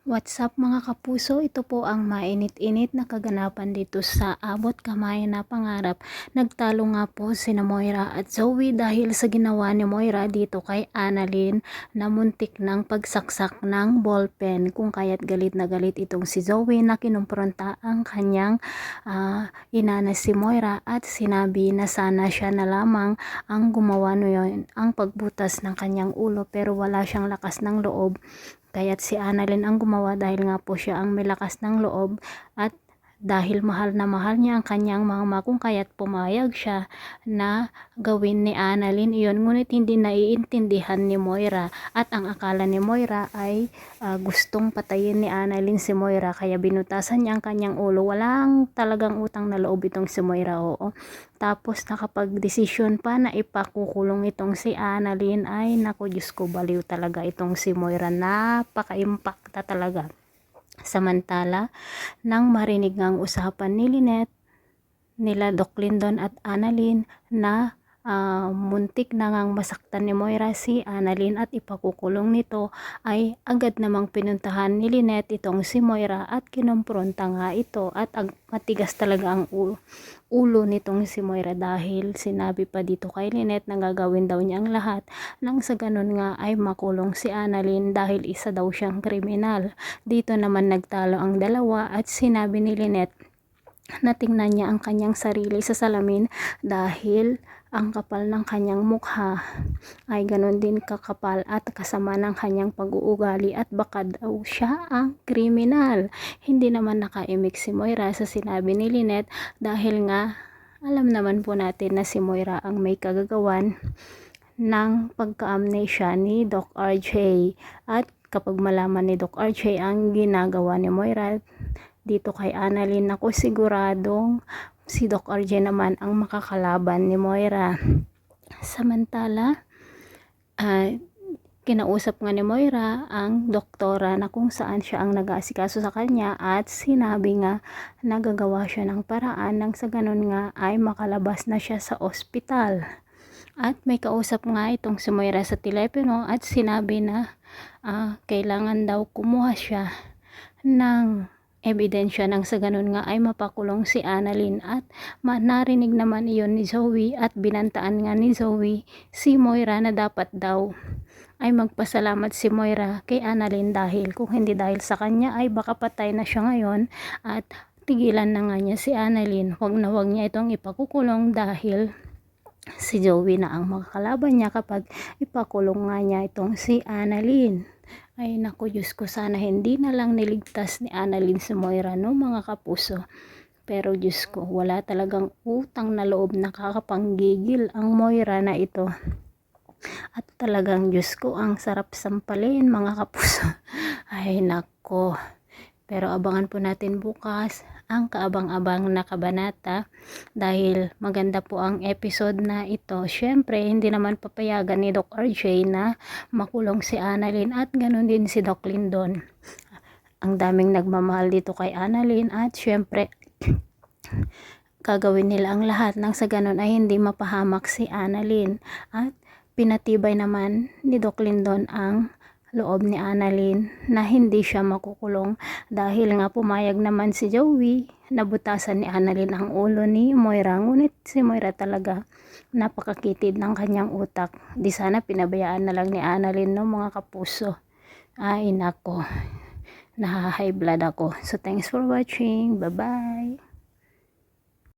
What's up mga kapuso? Ito po ang mainit-init na kaganapan dito sa Abot Kamay na Pangarap. Nagtalo nga po sina Moira at Zoe dahil sa ginawa ni Moira dito kay Annalyn na muntik ng pagsaksak ng ballpen. Kung kaya't galit na galit itong si Zoe na kinumpronta ang kanyang ina na si Moira at sinabi na sana siya na lamang ang gumawa noon ang pagbutas ng kanyang ulo, pero wala siyang lakas ng loob. Kaya't si Annalyn ang gumawa dahil nga po siya ang may lakas ng loob at dahil mahal na mahal niya ang kanyang mama, kung kaya't pumayag siya na gawin ni Annalyn iyon. Ngunit hindi naiintindihan ni Moira at ang akala ni Moira ay gustong patayin ni Annalyn si Moira, kaya binutasan niya ang kanyang ulo. Walang talagang utang na loob itong si Moira, oo. Tapos nakapag-desisyon pa na ipakukulong itong si Annalyn. Ay naku, Diyos ko, baliw talaga itong si Moira. Napaka-impacta talaga. Samantala, nang marinig ng usapan ni Lynette, nila Doc Lyndon at Annalyn na muntik na ngang masaktan ni Moira si Annalyn at ipakukulong nito, ay agad namang pinuntahan ni Lynette itong si Moira at kinumpronta nga ito at matigas talaga ang ulo nitong si Moira dahil sinabi pa dito kay Lynette na gagawin daw niya ang lahat nang sa ganun nga ay makulong si Annalyn dahil isa daw siyang kriminal. Dito naman nagtalo ang dalawa at sinabi ni Lynette na tingnan niya ang kanyang sarili sa salamin dahil ang kapal ng kanyang mukha ay ganon din kakapal at kasama ng kanyang pag-uugali at baka daw siya ang kriminal. Hindi naman nakaimik si Moira sa sinabi ni Lynette dahil nga alam naman po natin na si Moira ang may kagagawan ng pagka-amnesia ni Doc RJ, at kapag malaman ni Doc RJ ang ginagawa ni Moira dito kay Annalyn, ako siguradong si Doc RJ naman ang makakalaban ni Moira. Samantala, kinausap nga ni Moira ang doktora na kung saan siya ang nag-aasikaso sa kanya at sinabi nga na gagawa siya ng paraan nang sa ganun nga ay makalabas na siya sa ospital. At may kausap nga itong si Moira sa telepono at sinabi na kailangan daw kumuha siya ng ebidensya nang sa ganun nga ay mapakulong si Annalyn, at narinig naman iyon ni Zoe at binantaan nga ni Zoe si Moira na dapat daw ay magpasalamat si Moira kay Annalyn dahil kung hindi dahil sa kanya ay baka patay na siya ngayon at tigilan na nga niya si Annalyn. Huwag na huwag niya itong ipakukulong dahil si Zoe na ang makakalaban niya kapag ipakulong nga niya itong si Annalyn. Ay naku, Diyos ko, sana hindi na lang niligtas ni Annalyn si Moira, no mga kapuso. Pero Diyos ko, wala talagang utang na loob, nakakapanggigil ang Moira na ito. At talagang Diyos ko, ang sarap sampalin mga kapuso. Ay nako. Pero abangan po natin bukas ang kaabang-abang na kabanata dahil maganda po ang episode na ito. Syempre, hindi naman papayagan ni Doc RJ na makulong si Annalyn at ganun din si Doc Lyndon. Ang daming nagmamahal dito kay Annalyn at syempre, gagawin nila ang lahat nang sa ganun ay hindi mapahamak si Annalyn. At pinatibay naman ni Doc Lyndon ang loob ni Annalyn na hindi siya makukulong dahil nga pumayag naman si Joey na butasan ni Annalyn ang ulo ni Moira. Ngunit si Moira talaga napakakitid ng kanyang utak. Di sana pinabayaan na lang ni Annalyn, no mga kapuso. Ay nako, naha-high blood ako. So thanks for watching. Bye bye.